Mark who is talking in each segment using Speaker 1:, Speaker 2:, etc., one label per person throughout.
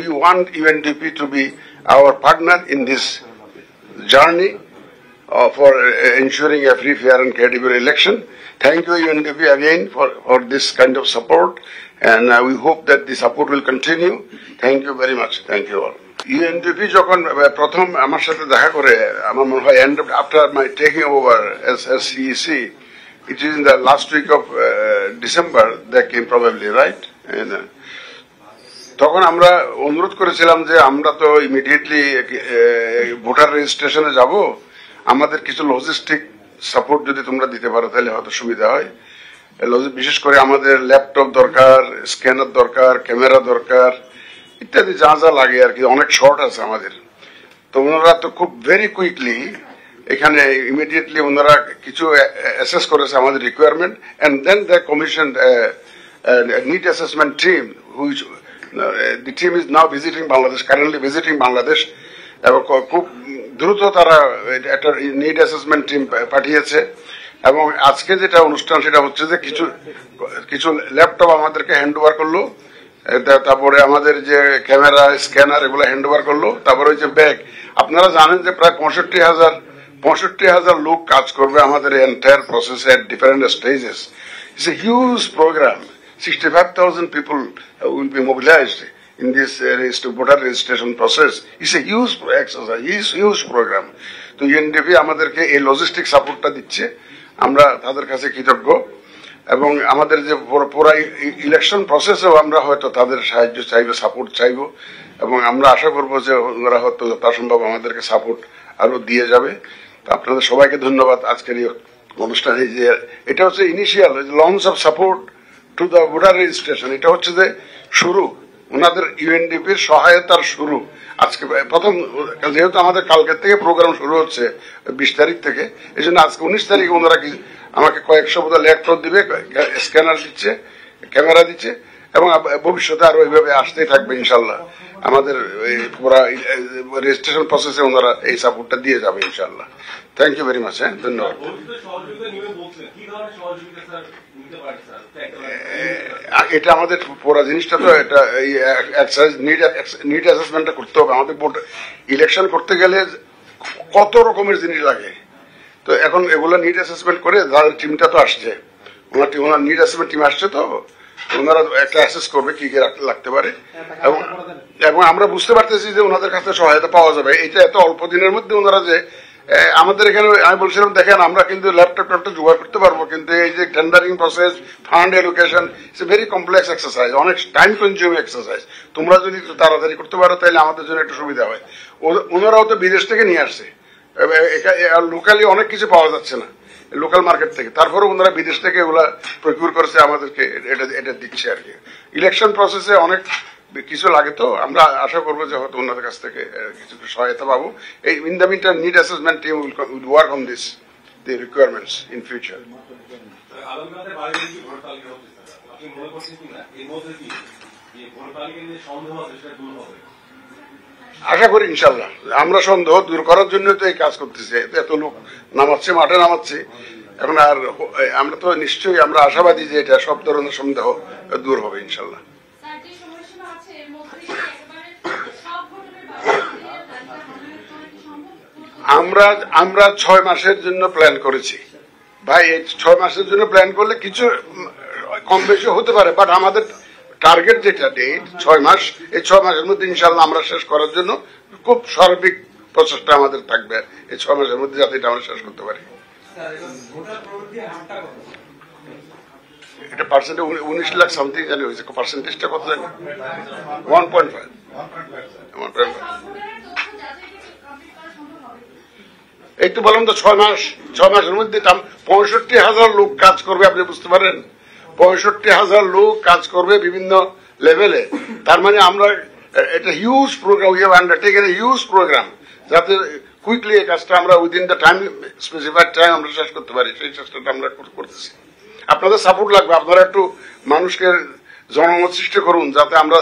Speaker 1: we want UNDP to be our partner in this journey for ensuring a free, fair and credible election. Thank you UNDP again for this kind of support, and we hope that the support will continue. Thank you very much. Thank you all. UNDP যখন প্রথম আমার সাথে দেখা করে, আমার মনে হয় after my taking over as CEC, it is in the last week of December they came probably, right? And, তখন আমরা অনুরোধ করেছিলাম যে আমরা তো ইমিডিয়েটলি ভোটার রেজিস্ট্রেশনে যাব, আমাদের কিছু লজিস্টিক সাপোর্ট যদি তোমরা দিতে পারো তাহলে হয়তো সুবিধা হয়। বিশেষ করে আমাদের ল্যাপটপ দরকার, স্ক্যানার দরকার, ক্যামেরা দরকার ইত্যাদি যা যা লাগে আর কি, অনেক শর্ট আছে আমাদের। তো ওনারা তো খুব ভেরি কুইকলি এখানে ইমিডিয়েটলি ওনারা কিছু অ্যাসেস করেছে আমাদের requirement, and then the commission need assessment team which the team is now visiting Bangladesh, currently visiting Bangladesh, এবং খুব দ্রুত তারা একটা নিড অ্যাসেসমেন্ট টিম পাঠিয়েছে। এবং আজকে যেটা অনুষ্ঠান সেটা হচ্ছে যে কিছু ল্যাপটপ আমাদেরকে হ্যান্ড ওভার করলো, তারপরে আমাদের যে ক্যামেরা, স্ক্যানার এগুলো হ্যান্ড ওভার করলো, তারপরে ওই যে ব্যাগ। আপনারা জানেন যে প্রায় 65,000 লোক কাজ করবে আমাদের এন্টায়ার প্রসেসে at different stages. It's a huge programme. 65,000 people will be mobilized in this voter registration process. It's a huge exercise, huge program. তো UNDP আমাদেরকে এই লজিস্টিক সাপোর্টটা দিচ্ছে, আমরা তাদের কাছে কৃতজ্ঞ। এবং আমাদের যে পুরো ইলেকশন প্রসেসেও আমরা হয়তো তাদের সাহায্য চাইবো, সাপোর্ট চাইবো, এবং আমরা আশা করবো যে ওরা হয়তো যথাসম্ভব আমাদেরকে সাপোর্ট আরো দিয়ে যাবে। তো আপনাদের সবাইকে ধন্যবাদ আজকের এই অনুষ্ঠানে। যে এটা হচ্ছে initial launch of support to the voter registration, এটা হচ্ছে যে শুরু, ওনাদের UNDPর সহায়তার শুরু। আজকে প্রথম, যেহেতু আমাদের কালকের থেকে প্রোগ্রাম শুরু হচ্ছে 20 তারিখ থেকে, এই জন্য আজকে 19 তারিখে ওনারা আমাকে কয়েকশো বোধহয় ল্যাপটপ দিবে, স্ক্যানার দিচ্ছে, ক্যামেরা দিচ্ছে, এবং ভবিষ্যতে আরো এইভাবে আসতেই থাকবে ইনশাল্লাহ। আমাদের পুরা রেজিস্ট্রেশন প্রসেসে ওনারা এই সাপোর্টটা দিয়ে যাবে ইনশাল্লাহ। Thank you very much. হ্যাঁ, ধন্যবাদ। এটা আমাদের পুরা জিনিসটা তো এটা নিড অ্যাসেসমেন্টটা করতে হবে। আমাদের ইলেকশন করতে গেলে কত রকমের জিনিস লাগে, তো এখন এগুলো নিড অ্যাসেসমেন্ট করে যাদের টিমটা তো আসছে, ওনার নিড অ্যাসেসমেন্ট টিম আসছে, তো ওনারা একটা অ্যাসেস করবে কি কি লাগতে পারে, এবং আমরা বুঝতে পারতেছি যে ওনাদের কাছে সহায়তা পাওয়া যাবে। এটা এত অল্প দিনের মধ্যে ওনারা যে আমাদের এখানে, আমি বলছিলাম দেখেন আমরা কিন্তু ল্যাপটপ জোগাড় করতে পারবো, কিন্তু এই যে tendering process, fund allocation, it's a very complex exercise, অনেক টাইম কনজিউমিং এক্সারসাইজ। তোমরা যদি তাড়াতাড়ি করতে পারো তাহলে আমাদের জন্য একটু সুবিধা হয়। ওনারাও তো বিদেশ থেকে নিয়ে আসছে, লোকালি অনেক কিছু পাওয়া যাচ্ছে না লোকাল মার্কেট থেকে, তারপরে ওনারা বিদেশ থেকে এগুলা প্রকিউর করেছে, আমাদেরকে এটা দিচ্ছে আর কি। ইলেকশন প্রসেসে অনেক কিছু লাগে, তো আমরা আশা করবো যে হয়তো ওনাদের কাছ থেকে কিছু সহায়তা পাবো। এই in the mean time need assessment team will work on this the requirements in future. আশা করি ইনশাল্লাহ, আমরা সন্দেহ দূর করার জন্য তো এই কাজ করতেছি, এত লোক নামাচ্ছে, মাঠে নামাচ্ছে এখন। আর আমরা তো নিশ্চয়ই আমরা আশাবাদী যে এটা সব ধরনের সন্দেহ দূর হবে ইনশাল্লাহ। আমরা 6 মাসের জন্য প্ল্যান করেছি ভাই। এই 6 মাসের জন্য প্ল্যান করলে কিছু কম বেশি হতে পারে, বাট আমাদের টার্গেট যেটা ডেট 6 মাস, এই 6 মাসের মধ্যে ইনশাল্লাহ আমরা শেষ করার জন্য খুব সার্বিক প্রচেষ্টা আমাদের থাকবে এই 6 মাসের মধ্যে, যাতে এটা আমরা শেষ করতে পারি। এটা পার্সেন্টে 19 লাখ সামথিং জানি হয়েছে, পার্সেন্টেজটা কত জানি 1.5। এই তো বললাম তো 6 মাসের মধ্যে 65,000 লোক কাজ করবে, আপনি বুঝতে পারেন 65,000 লোক কাজ করবে বিভিন্ন লেভেলে। তার মানে আমরা এটা huge programme, we have undertaken a huge programme, যাতে কুইকলি এই কাজটা আমরা within the time, specified time আমরা শেষ করতে পারি, সেই চেষ্টাটা আমরা করতেছি। আপনাদের সাপোর্ট লাগবে, আপনারা একটু মানুষকে জনমত সৃষ্টি করুন যাতে আমরা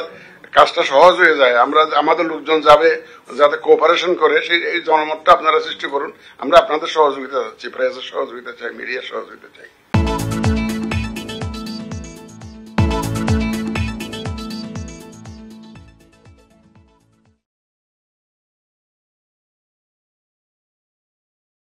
Speaker 1: কাজটা সহজ হয়ে যায়। আমরা আমাদের লোকজন যাবে যাতে কোঅপারেশন করে, সেই এই জনমতটা আপনারা সৃষ্টি করুন। আমরা আপনাদের সহযোগিতা চাচ্ছি, প্রেসের সহযোগিতা চাই, মিডিয়ার সহযোগিতা চাই।